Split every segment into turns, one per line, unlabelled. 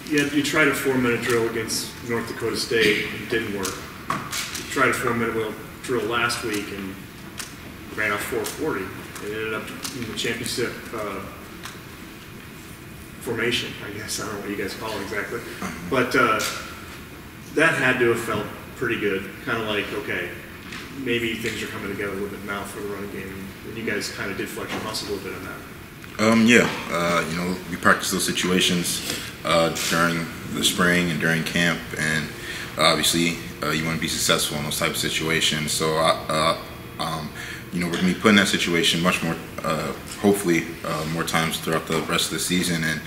You tried a 4-minute drill against North Dakota State, and it didn't work. You tried a 4-minute drill last week and ran off 4:40. It ended up in the championship formation, I guess. I don't know what you guys call it exactly. But that had to have felt pretty good. Kind of like, okay, maybe things are coming together a little bit now for the running game. And you guys kind of did flex your muscle a little bit on that.
We practiced those situations during the spring and during camp, and obviously you want to be successful in those type of situations. So, we're going to be put in that situation much more, hopefully, more times throughout the rest of the season, and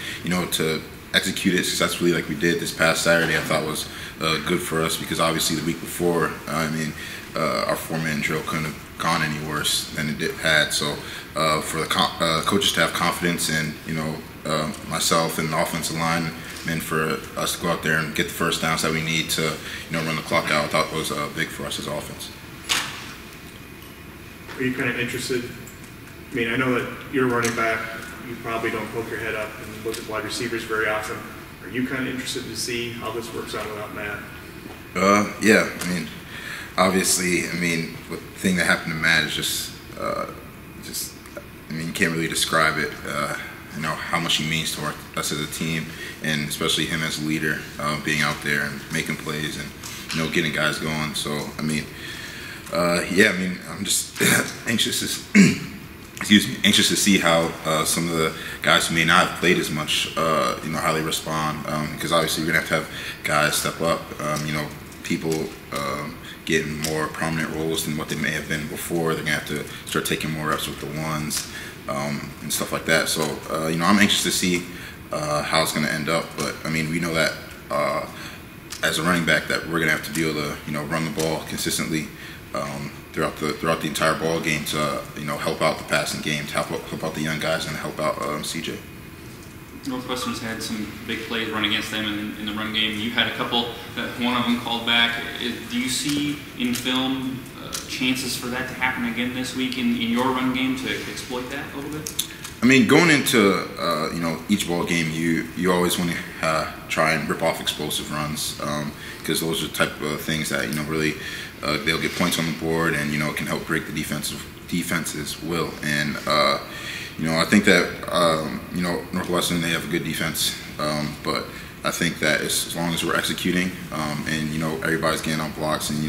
to execute it successfully like we did this past Saturday, I thought was good for us because obviously the week before, our 4-minute drill couldn't have gone any worse than it had. So for the coaches to have confidence in myself and the offensive line, and for us to go out there and get the first downs that we need to run the clock out, I thought was big for us as offense.
Are you kind of interested? I mean, I know that you're running back. You probably don't poke your head up and look at wide receivers very often. Are you kind of interested to see how this works out without Matt?
Yeah. Obviously, the thing that happened to Matt is just you can't really describe it. How much he means to us as a team, and especially him as a leader, being out there and making plays and getting guys going. So I'm just anxious to see how some of the guys who may not have played as much, how they respond. Because obviously we're gonna have to have guys step up. People getting more prominent roles than what they may have been before. They're gonna have to start taking more reps with the ones and stuff like that. So I'm anxious to see how it's gonna end up. But we know that as a running back that we're gonna have to be able to run the ball consistently throughout the entire ball game to help out the passing game, to help out the young guys and help out CJ.
Northwestern's had some big plays run against them in the run game. You had a couple, one of them called back. Do you see in film chances for that to happen again this week in your run game to exploit that a little bit?
Going into each ball game, you always want to try and rip off explosive runs because those are the type of things that really they'll get points on the board and it can help break the defense's will. And I think that Northwestern, they have a good defense, but I think that as long as we're executing and everybody's getting on blocks and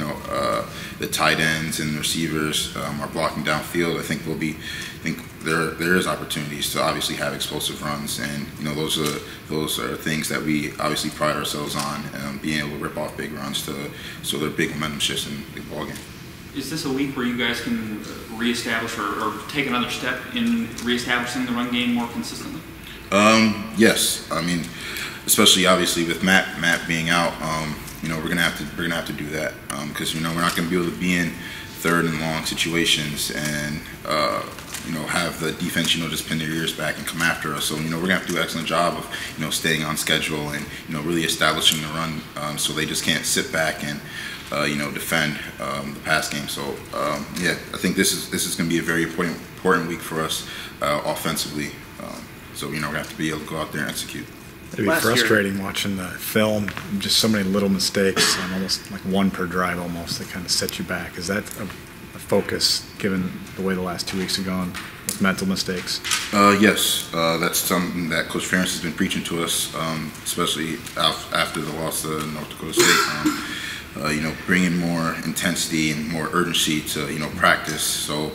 the tight ends and the receivers are blocking downfield, I think there is opportunities to obviously have explosive runs, and those are things that we obviously pride ourselves on, being able to rip off big runs so they're big momentum shifts in the ball game.
Is this a week where you guys can reestablish or take another step in reestablishing the run game more consistently?
Yes. Especially obviously with Matt being out, we're gonna have to do that because we're not gonna be able to be in third and long situations and have the defense just pin their ears back and come after us. So we're gonna have to do an excellent job of staying on schedule and really establishing the run so they just can't sit back and defend the pass game. So I think this is going to be a very important week for us offensively. So we're going to have to be able to go out there and execute.
It'd be frustrating watching the film, just so many little mistakes, and almost like one per drive almost, that kind of set you back. Is that a focus given the way the last 2 weeks have gone with mental mistakes?
Yes, that's something that Coach Ferentz has been preaching to us, especially after the loss to North Dakota State. Bringing more intensity and more urgency to practice. So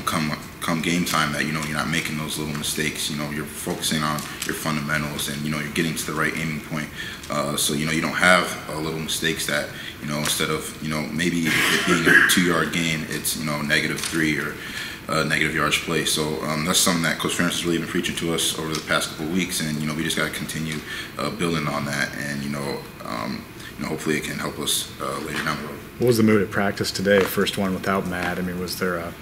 come game time, that you're not making those little mistakes. You're focusing on your fundamentals, and you're getting to the right aiming point. So you don't have little mistakes that instead of maybe it being a 2-yard gain, it's -3 or negative yards play. So that's something that Coach Ferentz has really been preaching to us over the past couple of weeks, and we just got to continue building on that, and hopefully it can help us later down the road.
What was the mood at practice today? First one without Matt. Was there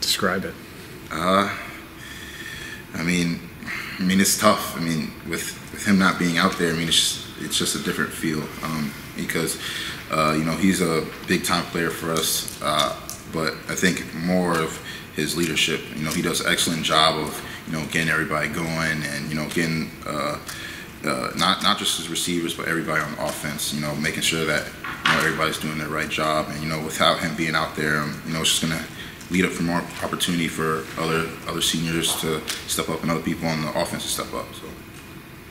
describe it?
It's tough. With him not being out there, it's just a different feel because he's a big time player for us. But I think more of his leadership. He does an excellent job of getting everybody going and getting not just his receivers, but everybody on offense. You know, making sure that everybody's doing their right job, and without him being out there, it's just gonna lead up for more opportunity for other seniors to step up and other people on the offense to step up. So.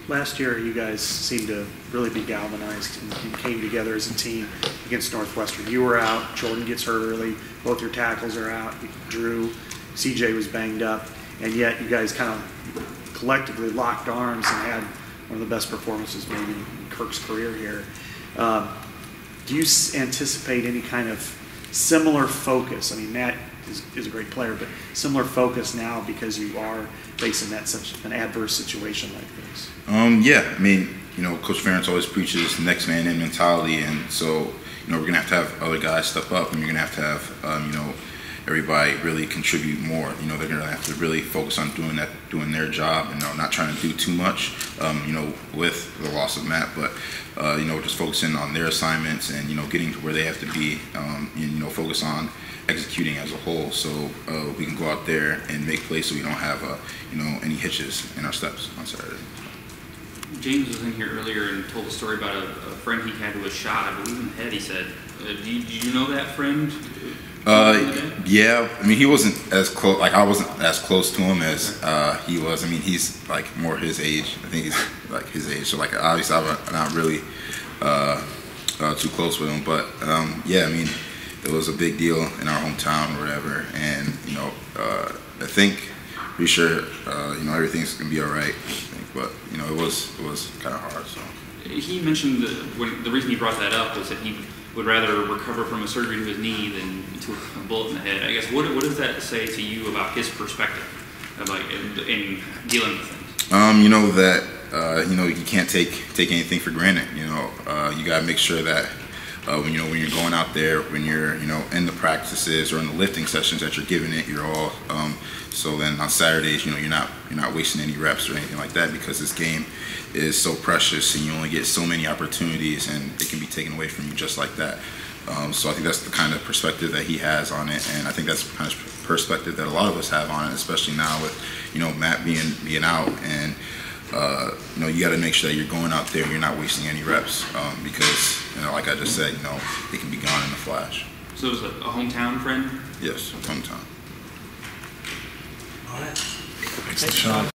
Last year, you guys seemed to really be galvanized and came together as a team against Northwestern. You were out. Jordan gets hurt early. Both your tackles are out. Drew, CJ was banged up, and yet you guys kind of collectively locked arms and had one of the best performances maybe in Kirk's career here. Do you anticipate any kind of similar focus? I mean, Matt is a great player, but similar focus now because you are facing such an adverse situation like this.
Yeah, I mean, Coach Ferentz always preaches next man in mentality, and so we're gonna have other guys step up, and you're gonna have to have everybody really contribute more. They're gonna have to really focus on doing their job, and not trying to do too much. With the loss of Matt, but just focusing on their assignments and getting to where they have to be, and focus on executing as a whole, so we can go out there and make plays, so we don't have any hitches in our steps on Saturday.
James was in here earlier and told a story about a friend he had who was shot, I believe in the head. He said, "Do you know that friend?"
Yeah. I mean, he wasn't as close. Like, I wasn't as close to him as he was. I mean, he's like more his age. I think he's like his age. So like, obviously, I'm not really too close with him. But yeah, I mean, it was a big deal in our hometown or whatever. And I think, pretty sure, everything's gonna be all right. I think, but it was kind of hard. So
he mentioned the reason he brought that up was that he would rather recover from a surgery to his knee than to a bullet in the head. I guess what does that say to you about his perspective, about in dealing with things?
That you can't take anything for granted. You gotta make sure that when you're going out there, when you're in the practices or in the lifting sessions, that you're giving it your all. So then on Saturdays, you're not wasting any reps or anything like that, because this game is so precious and you only get so many opportunities, and it can be taken away from you just like that. So I think that's the kind of perspective that he has on it, and I think that's the kind of perspective that a lot of us have on it, especially now with Matt being out, and you got to make sure that you're going out there and you're not wasting any reps, because like I just said, they can be gone in a flash.
So it was a hometown friend?
Yes, hometown.
Thanks, LeShun.